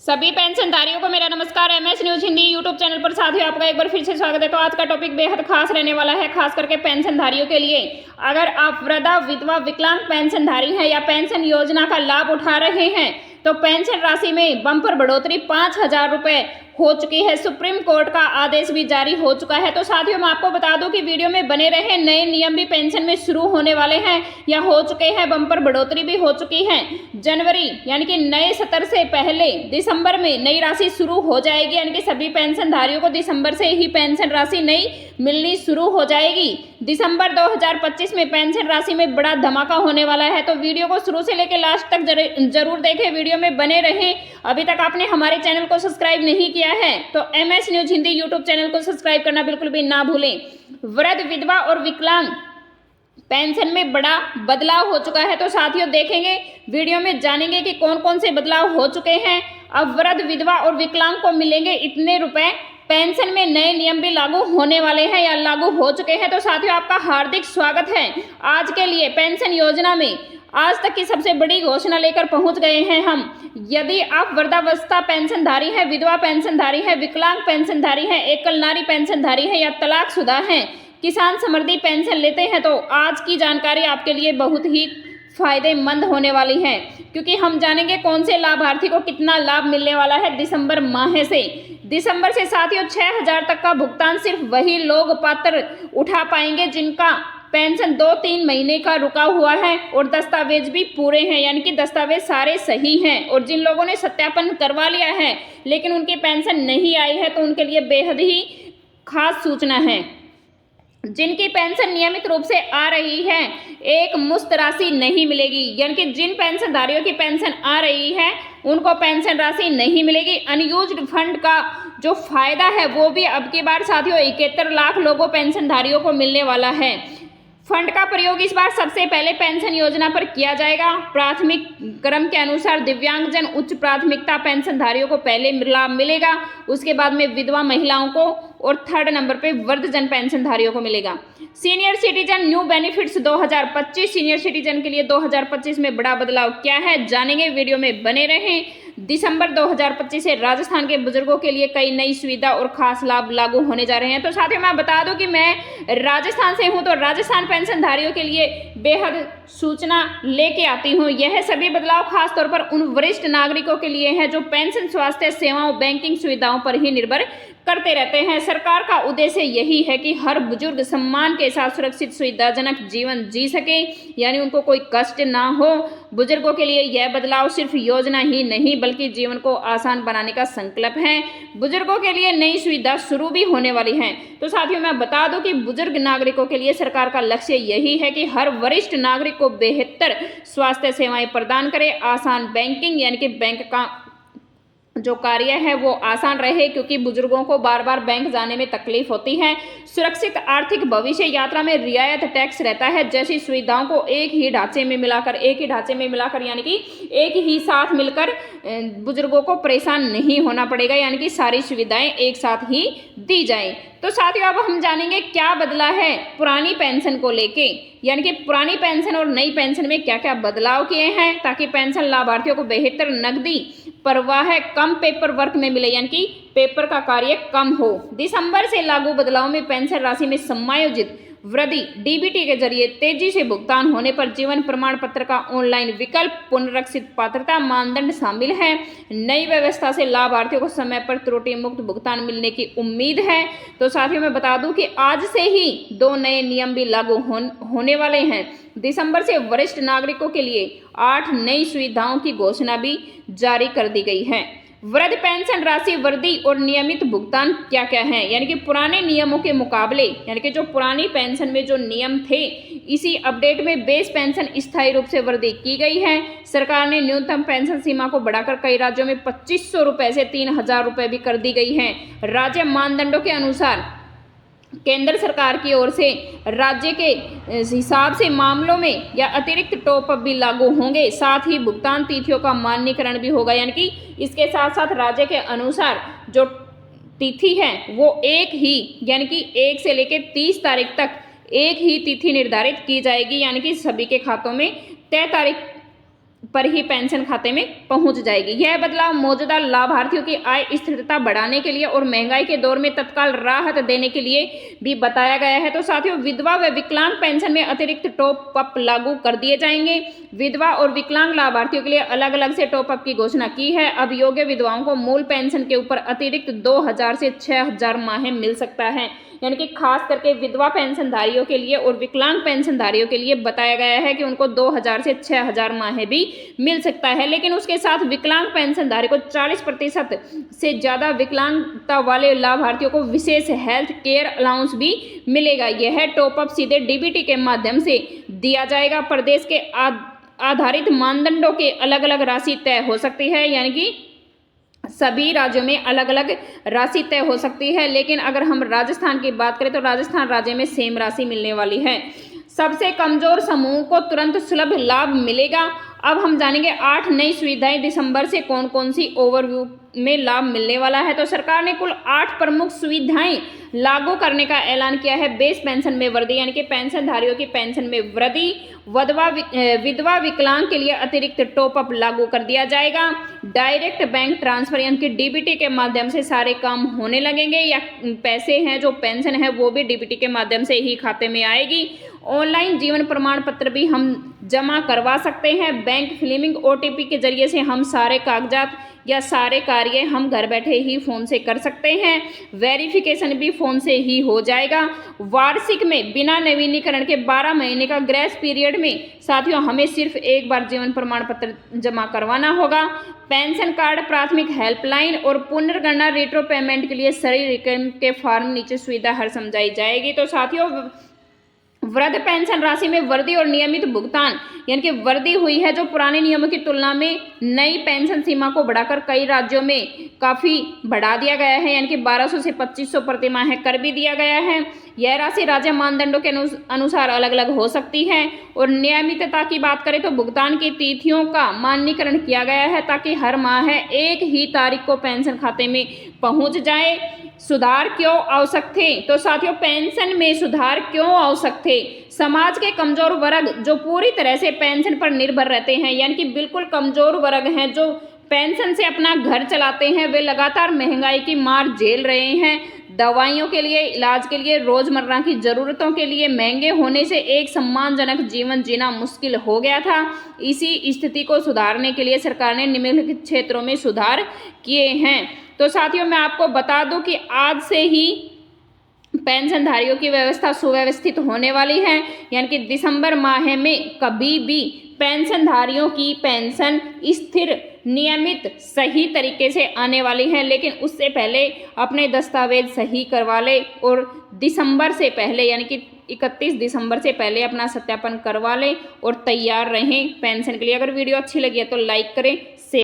सभी पेंशनधारियों को मेरा नमस्कार। MS news Hindi YouTube channel पर साथियों आपका एक बार फिर से स्वागत है। तो आज का टॉपिक बेहद खास रहने वाला है, खास करके पेंशनधारियों के लिए। अगर आप वृद्धा, विधवा, विकलांग पेंशनधारी हैं या पेंशन योजना का लाभ उठा रहे हैं तो पेंशन राशि में बम्पर बढ़ोतरी 5,000 रुपये हो चुकी है। सुप्रीम कोर्ट का आदेश भी जारी हो चुका है। तो साथियों मैं आपको बता दूं कि वीडियो में बने रहे, नए नियम भी पेंशन में शुरू होने वाले हैं या हो चुके हैं। बम्पर बढ़ोतरी भी हो चुकी है। जनवरी यानी कि नए सत्र से पहले दिसंबर में नई राशि शुरू हो जाएगी, यानी कि सभी पेंशनधारियों को दिसंबर से ही पेंशन राशि नई मिलनी शुरू हो जाएगी। दिसंबर 2025 में पेंशन राशि में बड़ा धमाका होने वाला है। तो वीडियो को शुरू से लेकर लास्ट तक जरूर देखें, वीडियो में बने रहें। अभी तक आपने हमारे चैनल को सब्सक्राइब नहीं किया है तो MS news Hindi YouTube channel को सब्सक्राइब करना बिल्कुल भी ना भूलें। वृद्ध, विधवा और विकलांग पेंशन में बड़ा बदलाव हो चुका है। तो साथियों देखेंगे, वीडियो में जानेंगे कि कौन कौन से बदलाव हो चुके हैं। अब वृद्ध, विधवा और विकलांग को मिलेंगे इतने रुपए। पेंशन में नए नियम भी लागू होने वाले हैं या लागू हो चुके हैं। तो साथियों आपका हार्दिक स्वागत है। आज के लिए पेंशन योजना में आज तक की सबसे बड़ी घोषणा लेकर पहुंच गए हैं हम। यदि आप वृद्धावस्था पेंशनधारी हैं, विधवा पेंशनधारी हैं, विकलांग पेंशनधारी हैं, एकल नारी पेंशनधारी हैं या तलाकशुदा हैं, किसान समृद्धि पेंशन लेते हैं तो आज की जानकारी आपके लिए बहुत ही फायदेमंद होने वाली है, क्योंकि हम जानेंगे कौन से लाभार्थी को कितना लाभ मिलने वाला है दिसंबर माह से। दिसंबर से साथियों 6,000 तक का भुगतान सिर्फ वही लोग पात्र उठा पाएंगे जिनका पेंशन 2-3 महीने का रुका हुआ है और दस्तावेज भी पूरे हैं, यानी कि दस्तावेज सारे सही हैं। और जिन लोगों ने सत्यापन करवा लिया है लेकिन उनकी पेंशन नहीं आई है तो उनके लिए बेहद ही खास सूचना है। जिनकी पेंशन नियमित रूप से आ रही है एक मुश्त राशि नहीं मिलेगी, यानी कि जिन पेंशनधारियों की पेंशन आ रही है उनको पेंशन राशि नहीं मिलेगी। अनयूज्ड फंड का जो फायदा है वो भी अब की बार साथियों 71 लाख लोगों पेंशनधारियों को मिलने वाला है। फंड का प्रयोग इस बार सबसे पहले पेंशन योजना पर किया जाएगा। प्राथमिक क्रम के अनुसार दिव्यांगजन उच्च प्राथमिकता पेंशनधारियों को पहले लाभ मिलेगा, उसके बाद में विधवा महिलाओं को और 3rd नंबर पे वृद्धजन पेंशनधारियों को मिलेगा। Senior citizen new benefits 2025, senior citizen के लिए 2025 में बड़ा बदलाव क्या है जानेंगे, वीडियो में बने रहें। दिसंबर 2025 से राजस्थान के बुजुर्गों के लिए कई नई सुविधा और खास लाभ लागू होने जा रहे हैं। तो साथियों मैं बता दूं कि मैं राजस्थान से हूं तो राजस्थान पेंशनधारियों के लिए बेहद सूचना लेके आती हूं। यह सभी बदलाव खास तौर पर उन वरिष्ठ नागरिकों के लिए है जो पेंशन, स्वास्थ्य सेवाओं, बैंकिंग सुविधाओं पर ही निर्भर करते रहते हैं। सरकार का उद्देश्य यही है कि हर बुजुर्ग सम्मान के साथ सुरक्षित, सुविधाजनक जीवन जी सके, यानी उनको कोई कष्ट ना हो। बुजुर्गों के लिए यह बदलाव सिर्फ योजना ही नहीं बल्कि जीवन को आसान बनाने का संकल्प है। बुजुर्गों के लिए नई सुविधा शुरू भी होने वाली है। तो साथियों मैं बता दूं कि बुजुर्ग नागरिकों के लिए सरकार का लक्ष्य यही है कि हर वरिष्ठ नागरिक को बेहतर स्वास्थ्य सेवाएं प्रदान करे, आसान बैंकिंग यानी कि बैंक का जो कार्य है वो आसान रहे, क्योंकि बुजुर्गों को बार बार बैंक जाने में तकलीफ होती है। सुरक्षित आर्थिक भविष्य यात्रा में रियायत टैक्स रहता है, जैसी सुविधाओं को एक ही ढांचे में मिलाकर यानी कि एक ही साथ मिलकर बुजुर्गों को परेशान नहीं होना पड़ेगा, यानी कि सारी सुविधाएं एक साथ ही दी जाएं। तो साथियों अब हम जानेंगे क्या बदला है पुरानी पेंशन को लेके, यानी कि पुरानी पेंशन और नई पेंशन में क्या क्या बदलाव किए हैं ताकि पेंशन लाभार्थियों को बेहतर नकदी प्रवाह कम पेपर वर्क में मिले, यानी कि पेपर का कार्य कम हो। दिसंबर से लागू बदलाव में पेंशन राशि में समायोजित वृद्धि, डीबीटी के जरिए तेजी से भुगतान होने पर जीवन प्रमाण पत्र का ऑनलाइन विकल्प, पुनरीक्षित पात्रता मानदंड शामिल है। नई व्यवस्था से लाभार्थियों को समय पर त्रुटि मुक्त भुगतान मिलने की उम्मीद है। तो साथियों मैं बता दूं कि आज से ही 2 नए नियम भी लागू होने वाले हैं। दिसंबर से वरिष्ठ नागरिकों के लिए 8 नई सुविधाओं की घोषणा भी जारी कर दी गई है। वृद्ध पेंशन राशि वृद्धि और नियमित भुगतान क्या क्या है, यानी कि पुराने नियमों के मुकाबले, यानी कि जो पुरानी पेंशन में जो नियम थे इसी अपडेट में बेस पेंशन स्थायी रूप से वृद्धि की गई है। सरकार ने न्यूनतम पेंशन सीमा को बढ़ाकर कई राज्यों में 2,500 रुपये से 3,000 रुपये भी कर दी गई है। राज्य मानदंडों के अनुसार केंद्र सरकार की ओर से राज्य के हिसाब से मामलों में या अतिरिक्त टॉप अप भी लागू होंगे। साथ ही भुगतान तिथियों का मान्यकरण भी होगा, यानी कि इसके साथ साथ राज्य के अनुसार जो तिथि है वो एक ही, यानी कि 1 से लेकर 30 तारीख तक एक ही तिथि निर्धारित की जाएगी, यानी कि सभी के खातों में तय तारीख पर ही पेंशन खाते में पहुंच जाएगी। यह बदलाव मौजूदा लाभार्थियों की आय स्थिरता बढ़ाने के लिए और महंगाई के दौर में तत्काल राहत देने के लिए भी बताया गया है। तो साथियों, विधवा व विकलांग पेंशन में अतिरिक्त टॉप अप लागू कर दिए जाएंगे। विधवा और विकलांग लाभार्थियों के लिए अलग अलग से टॉप अप की घोषणा की है। अब योग्य विधवाओं को मूल पेंशन के ऊपर अतिरिक्त 2,000 से 6,000 माहे मिल सकता है। यानी कि खास करके विधवा पेंशनधारियों के लिए और विकलांग पेंशनधारियों के लिए बताया गया है कि उनको 2,000 से 6,000 माहे भी मिल सकता है। लेकिन उसके साथ विकलांग पेंशनधारी को 40% से ज़्यादा विकलांगता वाले लाभार्थियों को विशेष हेल्थ केयर अलाउंस भी मिलेगा। यह टॉप अप सीधे डीबीटी के माध्यम से दिया जाएगा। प्रदेश के आधारित मानदंडों के अलग अलग राशि तय हो सकती है, यानी कि सभी राज्यों में अलग अलग राशि तय हो सकती है। लेकिन अगर हम राजस्थान की बात करें तो राजस्थान राज्य में सेम राशि मिलने वाली है। सबसे कमजोर समूह को तुरंत सुलभ लाभ मिलेगा। अब हम जानेंगे 8 नई सुविधाएं दिसंबर से कौन कौन सी ओवरव्यू में लाभ मिलने वाला है। तो सरकार ने कुल 8 प्रमुख सुविधाएं लागू करने का ऐलान किया है। बेस पेंशन में वृद्धि, यानी कि पेंशनधारियों की पेंशन में वृद्धि। विधवा विकलांग के लिए अतिरिक्त टॉप अप लागू कर दिया जाएगा। डायरेक्ट बैंक ट्रांसफर, यानी कि डीबीटी के माध्यम से सारे काम होने लगेंगे, या पैसे हैं जो पेंशन है वो भी डीबीटी के माध्यम से ही खाते में आएगी। ऑनलाइन जीवन प्रमाण पत्र भी हम जमा करवा सकते हैं। बैंक फिलिंग ओटीपी के जरिए से हम सारे कागजात या सारे कार्य हम घर बैठे ही फ़ोन से कर सकते हैं। वेरिफिकेशन भी फ़ोन से ही हो जाएगा। वार्षिक में बिना नवीनीकरण के 12 महीने का ग्रेस पीरियड में साथियों हमें सिर्फ एक बार जीवन प्रमाण पत्र जमा करवाना होगा। पेंशन कार्ड, प्राथमिक हेल्पलाइन और पुनर्गणना रेट्रो पेमेंट के लिए सही रिकम के फॉर्म नीचे सुविधा हर समझाई जाएगी। तो साथियों, वृद्ध पेंशन राशि में वृद्धि और नियमित भुगतान, यानी कि वृद्धि हुई है जो पुराने नियमों की तुलना में नई पेंशन सीमा को बढ़ाकर कई राज्यों में काफ़ी बढ़ा दिया गया है, यानी कि 1,200 से 2,500 प्रति माह कर भी दिया गया है। यह राशि राज्य मानदंडों के अनुसार अलग अलग हो सकती है। और नियमितता की बात करें तो भुगतान की तिथियों का मानकीकरण किया गया है ताकि हर माह एक ही तारीख को पेंशन खाते में पहुंच जाए। सुधार क्यों आवश्यक थे? तो साथियों, पेंशन में सुधार क्यों आवश्यक थे? समाज के कमजोर वर्ग जो पूरी तरह से पेंशन पर निर्भर रहते हैं, यानी कि बिल्कुल कमजोर वर्ग हैं जो पेंशन से अपना घर चलाते हैं, वे लगातार महंगाई की मार झेल रहे हैं। दवाइयों के लिए, इलाज के लिए, रोजमर्रा की जरूरतों के लिए महंगे होने से एक सम्मानजनक जीवन जीना मुश्किल हो गया था। इसी स्थिति को सुधारने के लिए सरकार ने निम्नलिखित क्षेत्रों में सुधार किए हैं। तो साथियों, मैं आपको बता दूं कि आज से ही पेंशनधारियों की व्यवस्था सुव्यवस्थित होने वाली है, यानी कि दिसंबर माह में कभी भी पेंशनधारियों की पेंशन स्थिर, नियमित, सही तरीके से आने वाली है। लेकिन उससे पहले अपने दस्तावेज सही करवा ले और दिसंबर से पहले, यानी कि 31 दिसंबर से पहले अपना सत्यापन करवा लें और तैयार रहें पेंशन के लिए। अगर वीडियो अच्छी लगी है तो लाइक करें, शेयर